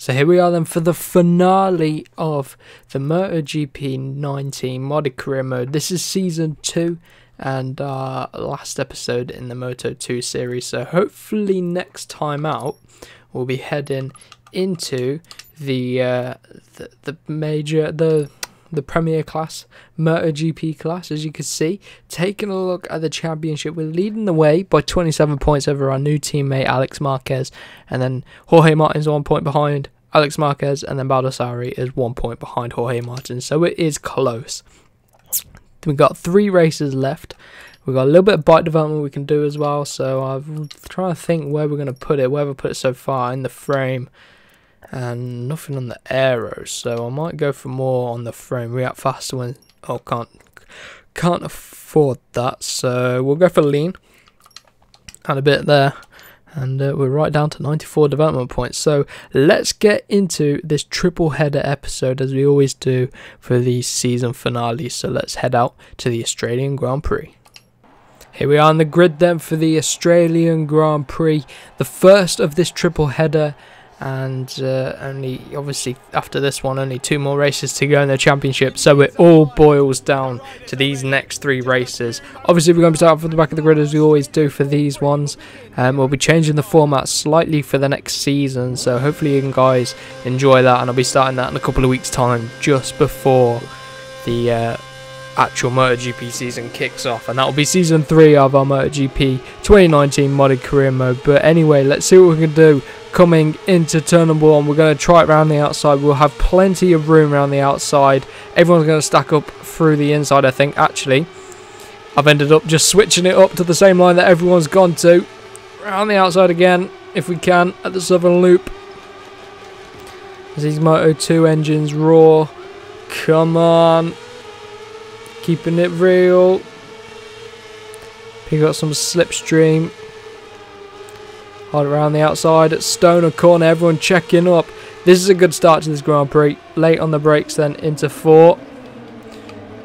So here we are then for the finale of the MotoGP 19 modded career mode. This is season 2 and our last episode in the Moto2 series. So hopefully next time out we'll be heading into the Premier class, MotoGP class. As you can see, taking a look at the championship, we're leading the way by 27 points over our new teammate Alex Marquez, and then Jorge Martin's 1 point behind Alex Marquez, and then Baldassarri is 1 point behind Jorge Martin, so it is close. We've got 3 races left. We've got a little bit of bike development we can do as well, so I'm trying to think where we're going to put it, where we've put it so far in the frame, and nothing on the aero, so I might go for more on the frame. React faster when can't afford that, so we'll go for lean and a bit there, and we're right down to 94 development points. So let's get into this triple header episode as we always do for the season finale. So let's head out to the Australian Grand Prix. Here we are on the grid then for the Australian Grand Prix, the first of this triple header. And only, obviously, after this one, only 2 more races to go in the championship. So it all boils down to these next 3 races. Obviously, we're going to start from the back of the grid as we always do for these ones. We'll be changing the format slightly for the next season. So hopefully you guys enjoy that. And I'll be starting that in a couple of weeks' time, just before the actual MotoGP season kicks off. And that will be season 3 of our MotoGP 2019 modded career mode. But anyway, let's see what we can do. Coming into turn number 1, we're going to try it around the outside. We'll have plenty of room around the outside. Everyone's going to stack up through the inside, I think. Actually, I've ended up just switching it up to the same line that everyone's gone to. Around the outside again, if we can, at the southern loop. As these Moto2 engines roar. Come on. Keeping it real. Pick up some slipstream. Hard around the outside at Stoner Corner, everyone checking up. This is a good start to this Grand Prix. Late on the brakes then into 4.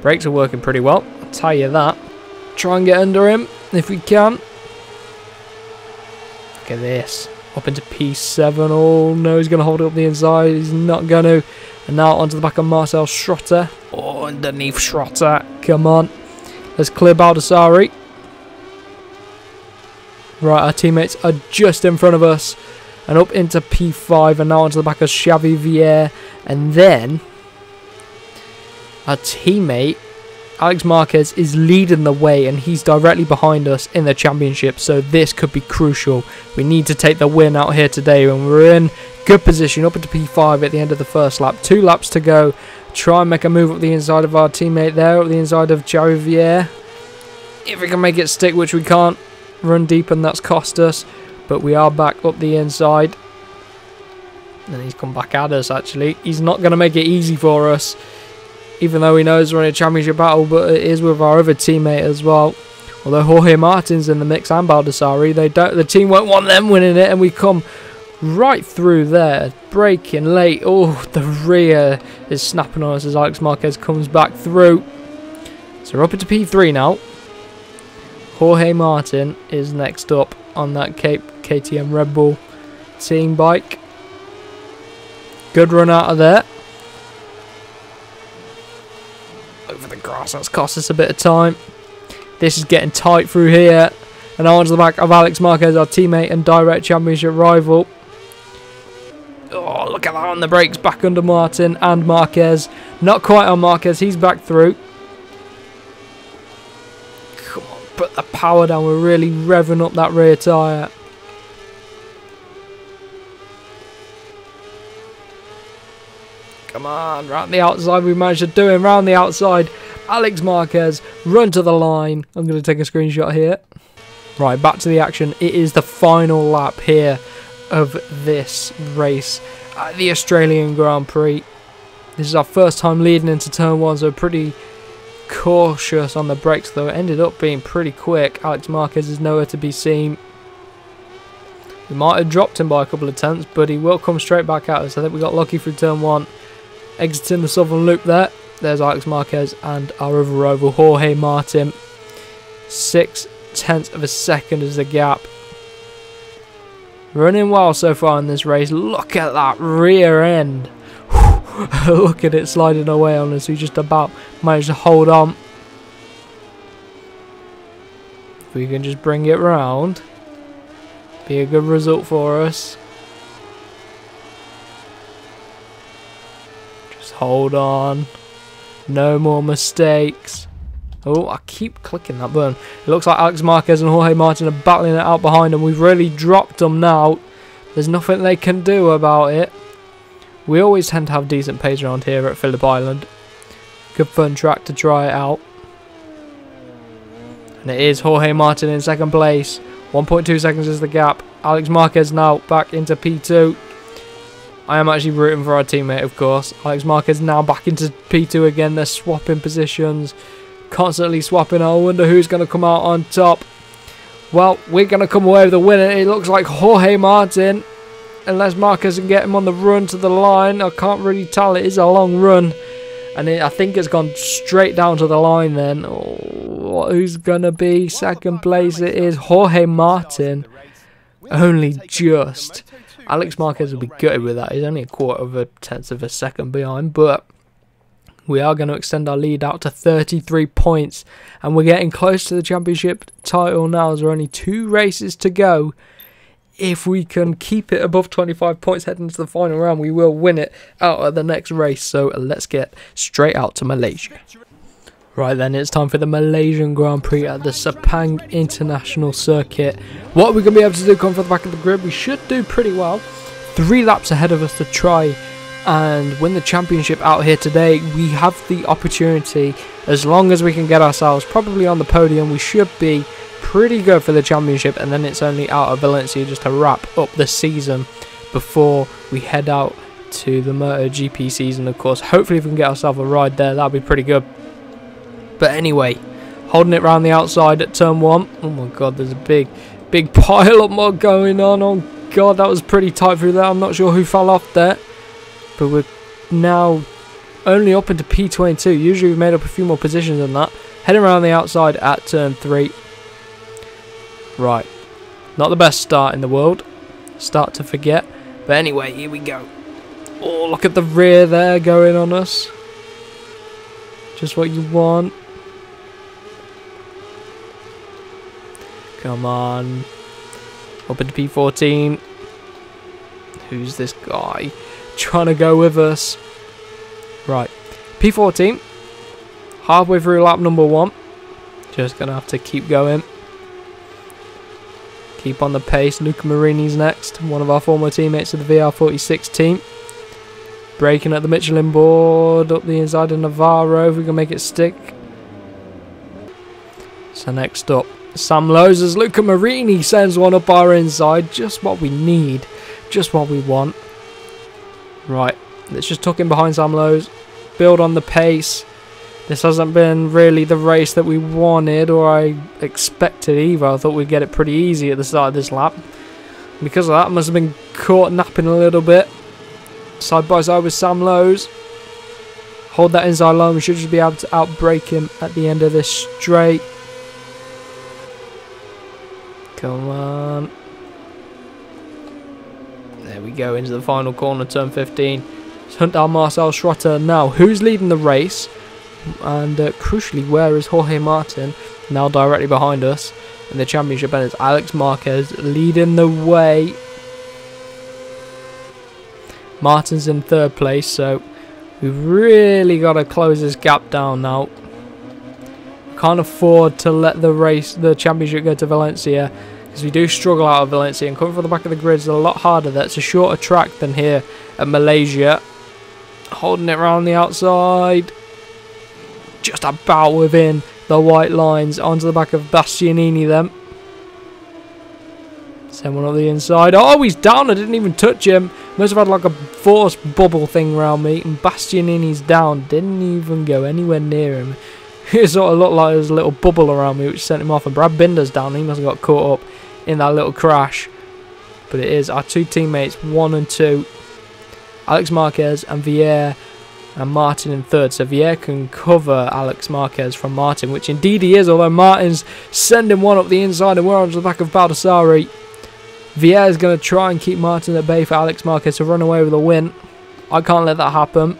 Brakes are working pretty well, I'll tell you that. Try and get under him if we can. Look at this. Up into P7. Oh no, he's going to hold it up the inside. He's not going to. And now onto the back of Marcel Schrotter. Oh, underneath Schrotter. Come on. Let's clear Baldassarri. Right, our teammates are just in front of us. And up into P5 and now onto the back of Xavi Vier. And then our teammate, Alex Marquez, is leading the way and he's directly behind us in the championship. So this could be crucial. We need to take the win out here today. And we're in good position up into P5 at the end of the first lap. 2 laps to go. Try and make a move up the inside of our teammate there. Up the inside of Xavi Vier. If we can make it stick, which we can't. Run deep and that's cost us, but we are back up the inside and he's come back at us. Actually, he's not going to make it easy for us, even though he knows we're in a championship battle, but it is with our other teammate as well. Although Jorge Martin's in the mix and Baldassarri, the team won't want them winning it, and we come right through there, braking late. Oh, the rear is snapping on us as Alex Marquez comes back through. So we're up into P3 now. Jorge Martin is next up on that KTM Red Bull team bike. Good run out of there. Over the grass, that's cost us a bit of time. This is getting tight through here. And now onto the back of Alex Marquez, our teammate and direct championship rival. Oh, look at that on the brakes, back under Martin and Marquez. Not quite on Marquez, he's back through. Put the power down, we're really revving up that rear tyre. Come on, round the outside, we managed to do it. Round the outside, Alex Marquez, run to the line. I'm going to take a screenshot here. Right, back to the action. It is the final lap here of this race at the Australian Grand Prix. This is our first time leading into turn 1, so pretty cautious on the brakes, though. It ended up being pretty quick. Alex Marquez is nowhere to be seen. We might have dropped him by a couple of tenths, but he will come straight back at us. I think we got lucky through turn 1. Exiting the southern loop there. There's Alex Marquez and our other rival Jorge Martin. 6/10 of a second is the gap. Running well so far in this race. Look at that rear end. Look at it sliding away on us. We just about managed to hold on. If we can just bring it round, be a good result for us. Just hold on. No more mistakes. Oh, I keep clicking that button. It looks like Alex Marquez and Jorge Martin are battling it out behind them. We've really dropped them now. There's nothing they can do about it. We always tend to have decent pace around here at Phillip Island. Good fun track to try it out. And it is Jorge Martin in second place. 1.2 seconds is the gap. Alex Marquez now back into P2. I am actually rooting for our teammate, of course. Alex Marquez now back into P2 again. They're swapping positions. Constantly swapping. I wonder who's going to come out on top. Well, we're going to come away with the winner. It looks like Jorge Martin. Unless Marquez can get him on the run to the line. I can't really tell. It is a long run. And I think it's gone straight down to the line then. Oh, who's going to be second place? It is Jorge Martin. Only just. Alex Marquez will be gutted with that. He's only a quarter of a tenth of a second behind. But we are going to extend our lead out to 33 points. And we're getting close to the championship title now. There's only 2 races to go. If we can keep it above 25 points heading into the final round, we will win it out of the next race. So let's get straight out to Malaysia. Right then, it's time for the Malaysian Grand Prix at the Sepang International Circuit. What are we going to be able to do coming from the back of the grid? We should do pretty well. 3 laps ahead of us to try and win the championship out here today. We have the opportunity, as long as we can get ourselves probably on the podium, we should be pretty good for the championship. And then it's only out of Valencia just to wrap up the season before we head out to the MotoGP season, of course. Hopefully if we can get ourselves a ride there, that'll be pretty good. But anyway, holding it round the outside at turn 1. Oh my god, there's a big pile up more going on. Oh god, that was pretty tight through there. I'm not sure who fell off there. But we're now only up into P22. Usually we've made up a few more positions than that. Heading around the outside at turn 3. Right. Not the best start in the world. Start to forget. But anyway, here we go. Oh, look at the rear there going on us. Just what you want. Come on. Up into P14. Who's this guy trying to go with us? Right. P14. Halfway through lap number 1. Just going to have to keep going. Keep on the pace. Luca Marini's next. One of our former teammates of the VR46 team. Braking at the Michelin board. Up the inside of Navarro. If we can make it stick. So next up, Sam Lowes as Luca Marini sends one up our inside. Just what we need. Just what we want. Right. Let's just tuck in behind Sam Lowes. Build on the pace. This hasn't been really the race that we wanted or I expected either. I thought we'd get it pretty easy at the start of this lap. Because of that, I must have been caught napping a little bit. Side by side with Sam Lowes. Hold that inside line. We should just be able to outbrake him at the end of this straight. Come on. There we go, into the final corner, turn 15. Let's hunt down Marcel Schrotter now. Who's leading the race? And crucially, where is Jorge Martin? Now directly behind us in the championship, and it's Alex Marquez leading the way. Martin's in 3rd place, so we've really got to close this gap down now. Can't afford to let the championship go to Valencia, because we do struggle out of Valencia, and coming from the back of the grid is a lot harder. That's a shorter track than here at Malaysia. Holding it around the outside. Just about within the white lines. Onto the back of Bastianini then. Send one up the inside. Oh, he's down. I didn't even touch him. Must have had like a force bubble thing around me. And Bastianini's down. Didn't even go anywhere near him. It sort of looked like there was a little bubble around me which sent him off. And Brad Binder's down. He must have got caught up in that little crash. But it is our 2 teammates, 1 and 2. Alex Marquez and Villar and Martin in 3rd. So Villar can cover Alex Marquez from Martin, which indeed he is. Although Martin's sending one up the inside and we're onto the back of Baldassarri. Vieira is going to try and keep Martin at bay for Alex Marquez to run away with a win. I can't let that happen.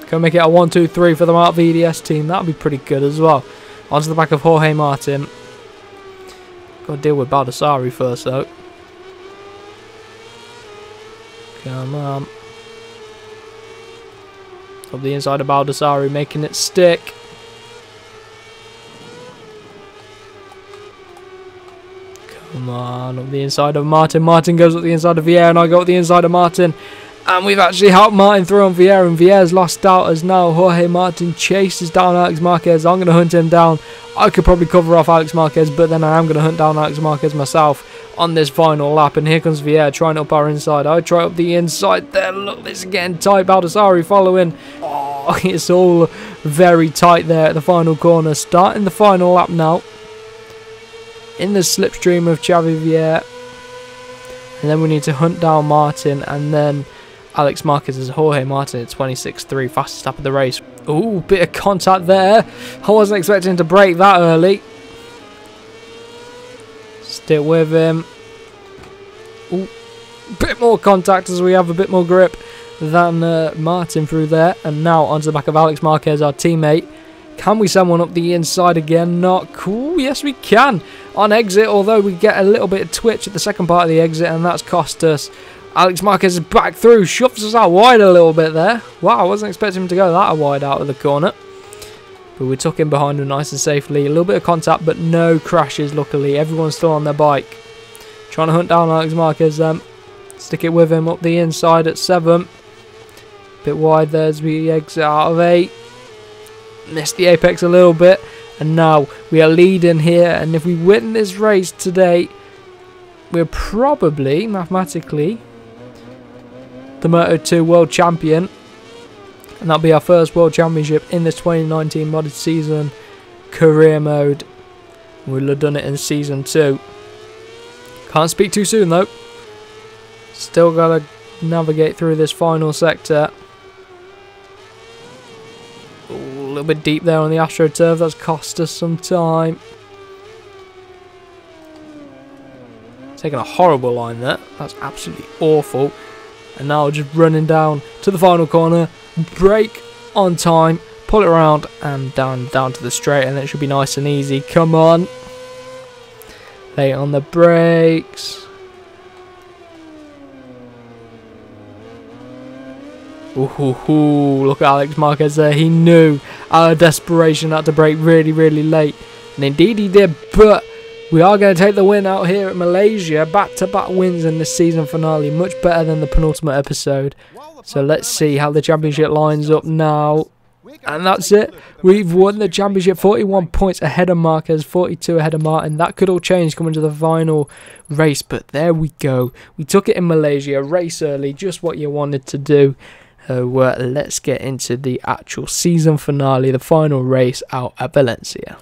Can we make it a 1-2-3 for the Mark VDS team? That would be pretty good as well. Onto the back of Jorge Martin. Got to deal with Baldassarri first though. Come on. Up the inside of Baldassarri, making it stick. Come on, up the inside of Martin. Martin goes up the inside of Vieira, and I go up the inside of Martin. And we've actually helped Martin through on Vieira, and Vieira's lost out as now Jorge Martin chases down Alex Marquez. I'm going to hunt him down. I could probably cover off Alex Marquez, but then I am going to hunt down Alex Marquez myself on this final lap. And here comes Vieira trying up our inside. I try up the inside there. Look, this is getting tight. Baldassarri following. Oh, it's all very tight there at the final corner. Starting the final lap now. In the slipstream of Xavi Vieira. And then we need to hunt down Martin, and then Alex Marquez is Jorge Martin at 26.3, fastest lap of the race. Ooh, bit of contact there. I wasn't expecting him to break that early. Still with him. Ooh, bit more contact as we have a bit more grip than Martin through there. And now onto the back of Alex Marquez, our teammate. Can we send one up the inside again? Not cool. Yes, we can. On exit, although we get a little bit of twitch at the second part of the exit, and that's cost us. Alex Marquez is back through, shoves us out wide a little bit there. Wow, I wasn't expecting him to go that wide out of the corner. But we took him behind him nice and safely. A little bit of contact, but no crashes, luckily. Everyone's still on their bike. Trying to hunt down Alex Marquez. Stick it with him up the inside at 7. Bit wide there as we exit out of 8. Missed the apex a little bit. And now we are leading here. And if we win this race today, we're probably, mathematically, the Moto2 World Champion, and that'll be our first World Championship in this 2019 modded season career mode. We'll have done it in season 2. Can't speak too soon though. Still gotta navigate through this final sector. Ooh, a little bit deep there on the AstroTurf. That's cost us some time. Taking a horrible line there. That's absolutely awful. And now just running down to the final corner. Brake on time. Pull it around and down to the straight. And it should be nice and easy. Come on. Late on the brakes. Ooh, look at Alex Marquez there. He knew our desperation had to brake really, really late. And indeed he did. But we are going to take the win out here at Malaysia. Back-to-back wins in the season finale. Much better than the penultimate episode. So let's see how the championship lines up now. And that's it. We've won the championship. 41 points ahead of Marquez. 42 ahead of Martin. That could all change coming to the final race. But there we go. We took it in Malaysia. Race early. Just what you wanted to do. So let's get into the actual season finale. The final race out at Valencia.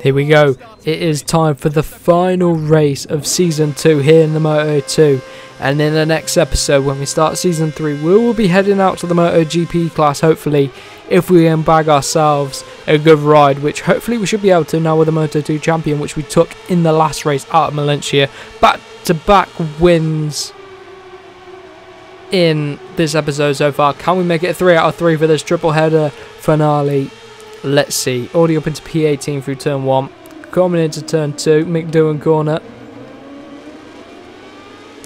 Here we go. It is time for the final race of Season 2 here in the Moto2. And in the next episode, when we start Season 3, we will be heading out to the MotoGP class, hopefully, if we can bag ourselves a good ride, which hopefully we should be able to now with the Moto2 champion, which we took in the last race out of Valencia. Back-to-back wins in this episode so far. Can we make it a 3 out of 3 for this triple header finale? Let's see. Already up into P18 through turn 1. Coming into turn 2. McDowan corner.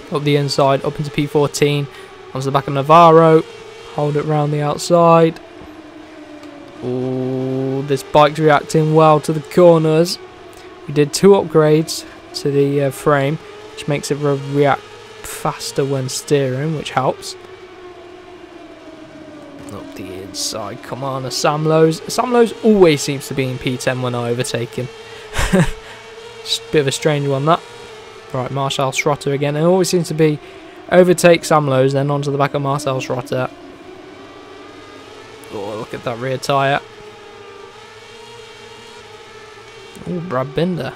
Up the inside. Up into P14. Onto the back of Navarro. Hold it round the outside. Ooh, this bike's reacting well to the corners. We did 2 upgrades to the frame, which makes it react faster when steering, which helps. Up the inside, come on, a Sam Lowe's. Sam Lowe's always seems to be in P10 when I overtake him. Just a bit of a strange one, that. Right, Marcel Schrotter again. It always seems to be overtake Sam Lowe's, then onto the back of Marcel Schrotter. Oh, look at that rear tyre. Oh, Brad Binder.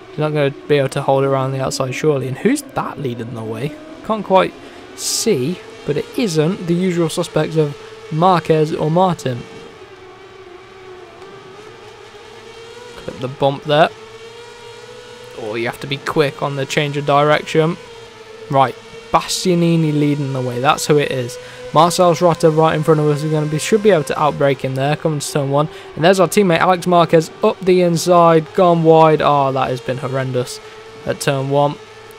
He's not going to be able to hold it around the outside, surely. And who's that leading the way? Can't quite see, but it isn't the usual suspects of Marquez or Martin. Clip the bump there. Oh, you have to be quick on the change of direction. Right, Bastianini leading the way. That's who it is. Marcel Schrotter right in front of us. Should be able to outbrake him there. Coming to turn 1. And there's our teammate Alex Marquez up the inside. Gone wide. Oh, that has been horrendous at turn 1.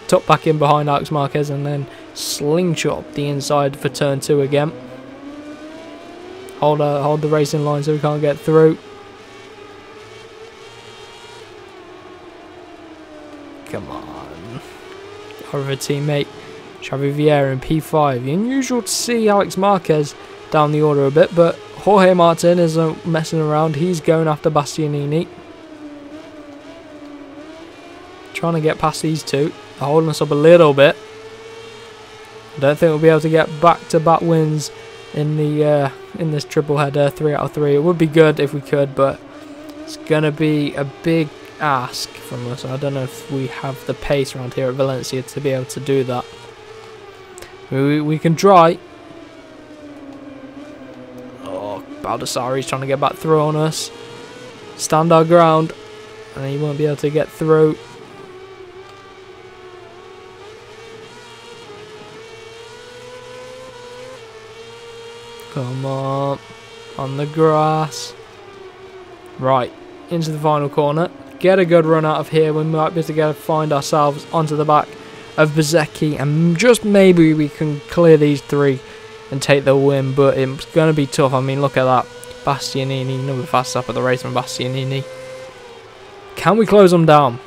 Tucked back in behind Alex Marquez. And then slingshot up the inside for turn 2 again. Hold the racing line so we can't get through. Come on. Our other teammate Xavi Vieira in P5. Unusual to see Alex Marquez down the order a bit, but Jorge Martin isn't messing around. He's going after Bastianini. Trying to get past these two. They're holding us up a little bit. I don't think we'll be able to get back-to-back wins in the in this triple header, 3 out of 3. It would be good if we could, but it's gonna be a big ask from us. I don't know if we have the pace around here at Valencia to be able to do that. We can try. Oh, Baldassari's trying to get back through on us. Stand our ground, and he won't be able to get through. Come on the grass. Right, into the final corner. Get a good run out of here. We might be able to find ourselves onto the back of Bezzecchi, and just maybe we can clear these 3 and take the win, but it's going to be tough. I mean, look at that. Bastianini, another fast up at the race from Bastianini. Can we close them down?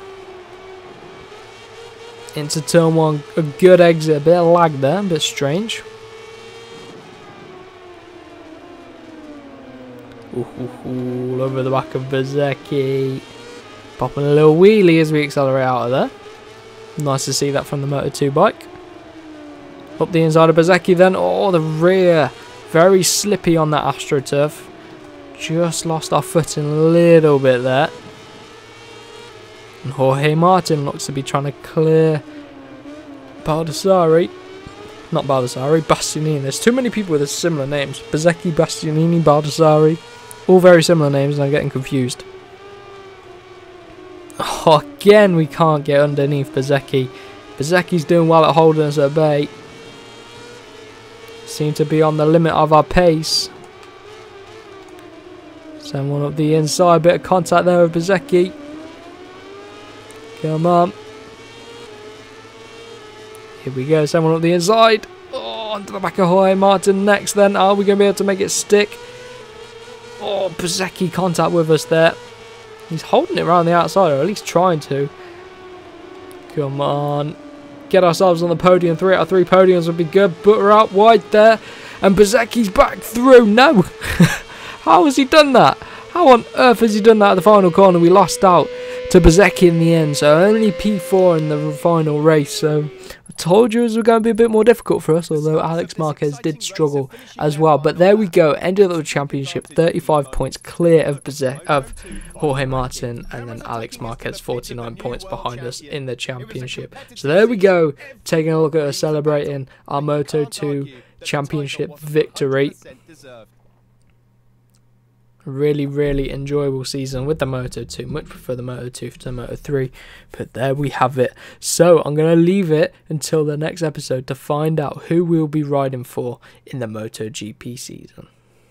Into turn 1, a good exit, a bit of lag there, a bit strange. Ooh, over the back of Bezzecchi. Popping a little wheelie as we accelerate out of there. Nice to see that from the Moto2 bike. Up the inside of Bezzecchi then. Oh, the rear. Very slippy on that AstroTurf. Just lost our footing a little bit there. And Jorge Martin looks to be trying to clear Baldassari. Not Baldassari, Bastianini. There's too many people with similar names. Bezzecchi, Bastianini, Baldassari. All very similar names and I'm getting confused. Oh, again, we can't get underneath Bezzecchi. Bezzecchi's doing well at holding us at bay. Seem to be on the limit of our pace. Send one up the inside. Bit of contact there with Bezzecchi. Come on. Here we go. Send one up the inside. Oh, onto the back of Jorge Martin next then. Are we going to be able to make it stick? Oh, Bezzecchi contact with us there. He's holding it around the outside, or at least trying to. Come on. Get ourselves on the podium. 3 out of 3 podiums would be good. But we're out wide there. And Bezzecchi's back through. No. How has he done that? How on earth has he done that at the final corner? We lost out to Bezzecchi in the end. So only P4 in the final race. So I told you it was going to be a bit more difficult for us. Although Alex Marquez did struggle as well. But there we go. Ended up the championship. 35 points clear of Jorge Martin. And then Alex Marquez 49 points behind us in the championship. So there we go. Taking a look at us celebrating our Moto2 championship victory. Really enjoyable season with the Moto2. Much prefer the Moto2 to the Moto3, but there we have it. So I'm going to leave it until the next episode to find out who we'll be riding for in the MotoGP season.